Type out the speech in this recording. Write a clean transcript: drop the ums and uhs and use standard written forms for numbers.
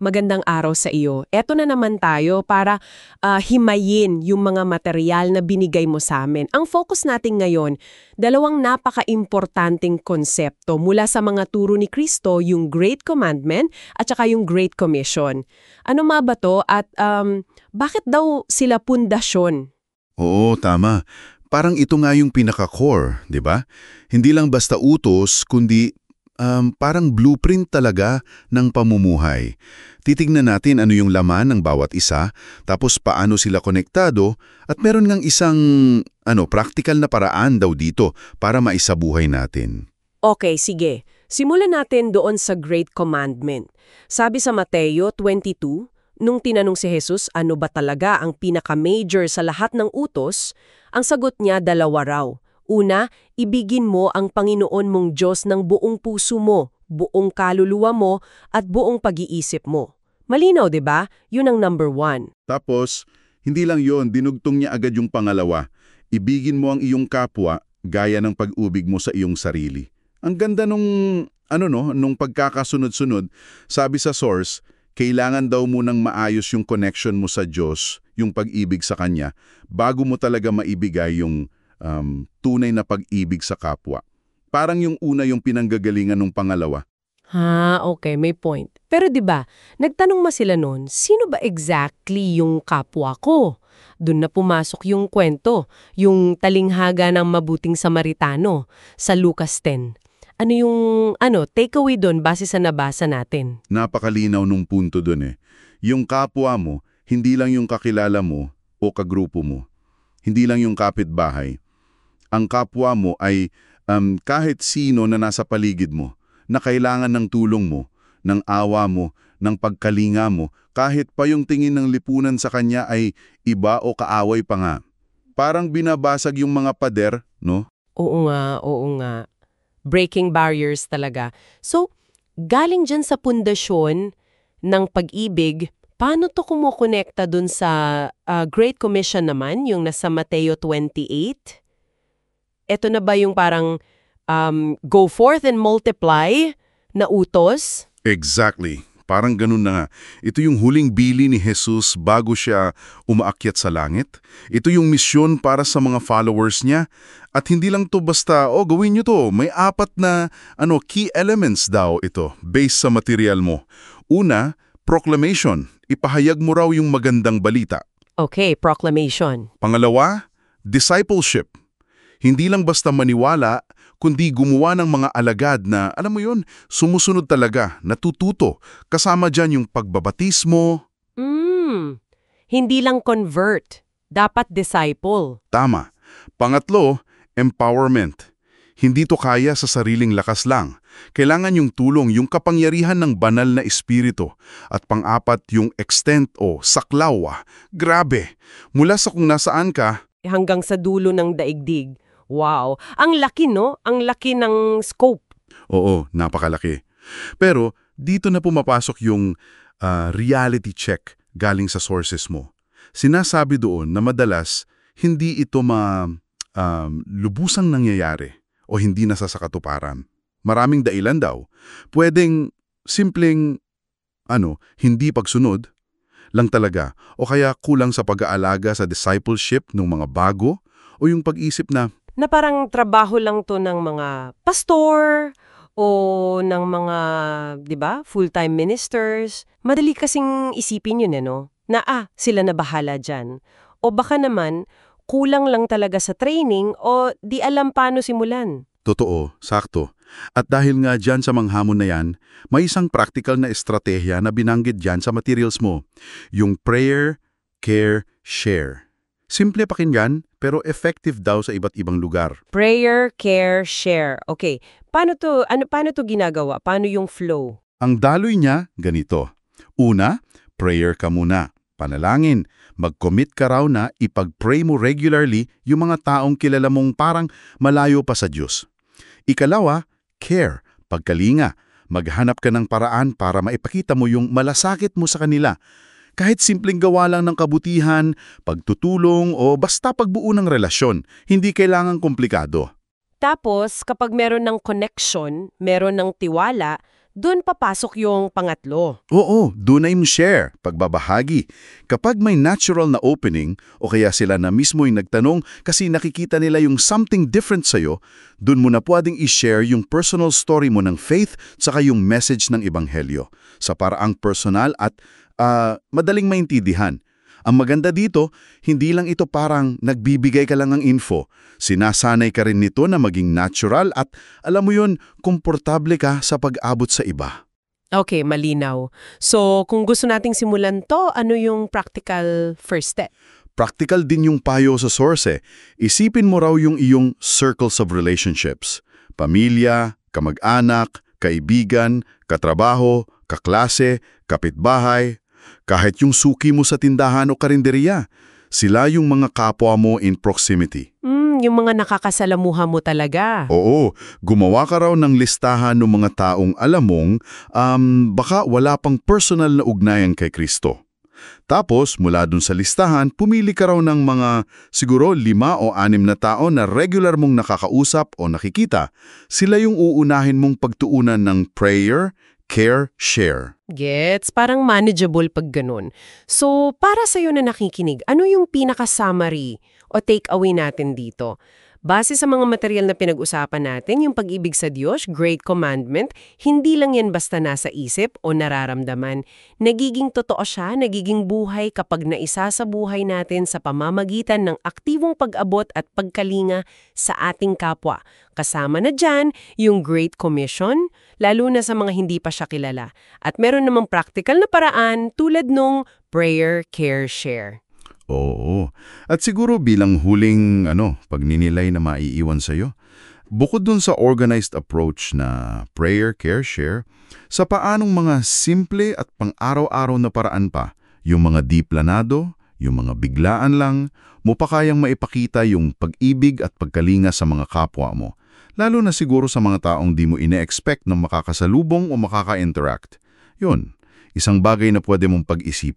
Magandang araw sa iyo. Eto na naman tayo para himayin yung mga material na binigay mo sa amin. Ang focus natin ngayon, dalawang napaka-importanting konsepto mula sa mga turo ni Kristo, yung Great Commandment at saka yung Great Commission. Ano nga ba to at bakit daw sila pundasyon? Oo, tama. Parang ito nga yung pinaka-core, di ba? Hindi lang basta utos, kundi parang blueprint talaga ng pamumuhay. Titignan natin ano yung laman ng bawat isa, tapos paano sila konektado, at meron ngang isang practical na paraan daw dito para maisabuhay natin. Okay, sige. Simulan natin doon sa Great Commandment. Sabi sa Mateo 22, nung tinanong si Jesus ano ba talaga ang pinaka-major sa lahat ng utos, ang sagot niya dalawa raw. Una, ibigin mo ang Panginoon mong Diyos ng buong puso mo, buong kaluluwa mo, at buong pag-iisip mo. Malinaw, di ba? Yun ang number 1. Tapos, hindi lang yon, dinugtong niya agad yung pangalawa. Ibigin mo ang iyong kapwa gaya ng pag-ubig mo sa iyong sarili. Ang ganda nung pagkakasunod-sunod. Sabi sa source, kailangan daw munang maayos yung connection mo sa Diyos, yung pag-ibig sa Kanya, bago mo talaga maibigay yung tunay na pag-ibig sa kapwa. Parang yung una yung pinanggagalingan ng pangalawa. Okay, may point. Pero 'di ba, nagtanong ma sila noon, sino ba exactly yung kapwa ko? Doon na pumasok yung kwento, yung talinghaga ng mabuting Samaritano sa Lucas 10. Ano yung takeaway doon base sa nabasa natin? Napakalinaw nung punto doon eh. Yung kapwa mo, hindi lang yung kakilala mo o kagrupo mo. Hindi lang yung kapitbahay. Ang kapwa mo ay kahit sino na nasa paligid mo, na kailangan ng tulong mo, ng awa mo, ng pagkalinga mo, kahit pa yung tingin ng lipunan sa kanya ay iba o kaaway pa nga. Parang binabasag yung mga pader, no? Oo nga, oo nga. Breaking barriers talaga. So, galing dyan sa pundasyon ng pag-ibig, paano to kumukonekta dun sa Great Commission naman, yung nasa Mateo 28? Ito na ba yung parang go forth and multiply na utos? Exactly. Parang ganun na nga. Ito yung huling bili ni Jesus bago siya umaakyat sa langit. Ito yung misyon para sa mga followers niya. At hindi lang to basta, gawin nyo to. May 4 na key elements daw ito based sa material mo. Una, proclamation. Ipahayag mo raw yung magandang balita. Okay, proclamation. Pangalawa, discipleship. Hindi lang basta maniwala, kundi gumawa ng mga alagad na, sumusunod talaga, natututo. Kasama dyan yung pagbabatismo. Hindi lang convert, dapat disciple. Tama. Pangatlo, empowerment. Hindi to kaya sa sariling lakas lang. Kailangan yung tulong, yung kapangyarihan ng banal na espiritu. At pang-apat, yung extent o saklaw. Grabe. Mula sa kung nasaan ka, Hanggang sa dulo ng daigdig. Wow. Ang laki, no? Ang laki ng scope. oo, napakalaki. Pero dito na pumapasok yung reality check galing sa sources mo. Sinasabi doon na madalas hindi ito lubusang nangyayari o hindi nasasakatuparan. Maraming dailan daw. Pwedeng simpleng hindi pagsunod lang talaga o kaya kulang sa pag-aalaga sa discipleship ng mga bago o yung pag-isip na Na parang trabaho lang to ng mga pastor o ng mga, di ba, full-time ministers. Madali kasing isipin yun, no? Na sila na bahala dyan. O baka naman, kulang lang talaga sa training o di alam paano simulan. totoo, sakto. At dahil nga dyan sa manghamon na yan, may isang practical na estratehiya na binanggit dyan sa materials mo. Yung prayer, care, share. Simple pakinggan, pero effective daw sa iba't ibang lugar. Prayer, care, share. Okay. Paano to ginagawa? Paano yung flow? Ang daloy niya, ganito. Una, prayer ka muna. Panalangin. Mag-commit ka raw na ipag-pray mo regularly yung mga taong kilala mong parang malayo pa sa Diyos. Ikalawa, care. Pagkalinga. Maghanap ka ng paraan para maipakita mo yung malasakit mo sa kanila. Kahit simpleng gawa lang ng kabutihan, pagtutulong o basta pagbuo ng relasyon, hindi kailangang komplikado. Tapos, kapag meron ng connection, meron ng tiwala, Doon papasok yung pangatlo. Oo, dunay share, pagbabahagi. Kapag may natural na opening o kaya sila na mismo yung nagtanong kasi nakikita nila yung something different sa'yo, dun mo na pwedeng i-share yung personal story mo ng faith saka yung message ng ebanghelyo sa paraang personal at madaling maintindihan. Ang maganda dito, hindi lang ito parang nagbibigay ka lang ng info. Sinasanay ka rin nito na maging natural at alam mo yun, komportable ka sa pag-abot sa iba. Okay, malinaw. So, kung gusto nating simulan to, ano yung practical first step? Practical din yung payo sa source eh. Isipin mo raw yung iyong circles of relationships. Pamilya, kamag-anak, kaibigan, katrabaho, kaklase, kapitbahay. Kahit yung suki mo sa tindahan o karinderiya, sila yung mga kapwa mo in proximity. Yung mga nakakasalamuha mo talaga. Oo, gumawa ka raw ng listahan ng mga taong alam mong baka wala pang personal na ugnayan kay Kristo. Tapos, mula dun sa listahan, pumili ka raw ng mga siguro 5 o 6 na tao na regular mong nakakausap o nakikita. Sila yung uunahin mong pagtuunan ng prayer, care, share. Gets, parang manageable pag ganun. So, para sa'yo na nakikinig, ano yung pinaka-summary o take-away natin dito? Base sa mga material na pinag-usapan natin, yung pag-ibig sa Diyos, Great Commandment, hindi lang yan basta nasa isip o nararamdaman. Nagiging totoo siya, nagiging buhay kapag naisa sa buhay natin sa pamamagitan ng aktibong pag-abot at pagkalinga sa ating kapwa. Kasama na dyan yung Great Commission, lalo na sa mga hindi pa siya kilala. At meron namang practical na paraan tulad nung prayer, care, share. Oo. At siguro bilang huling pagninilay na maiiwan sa'yo, bukod dun sa organized approach na prayer, care, share, sa paanong mga simple at pang-araw-araw na paraan pa, yung mga di planado, yung mga biglaan lang, mo pa kayang maipakita yung pag-ibig at pagkalinga sa mga kapwa mo. Lalo na siguro sa mga taong di mo ine-expect na makakasalubong o makaka-interact. Yun, isang bagay na pwede mong pag-isipan.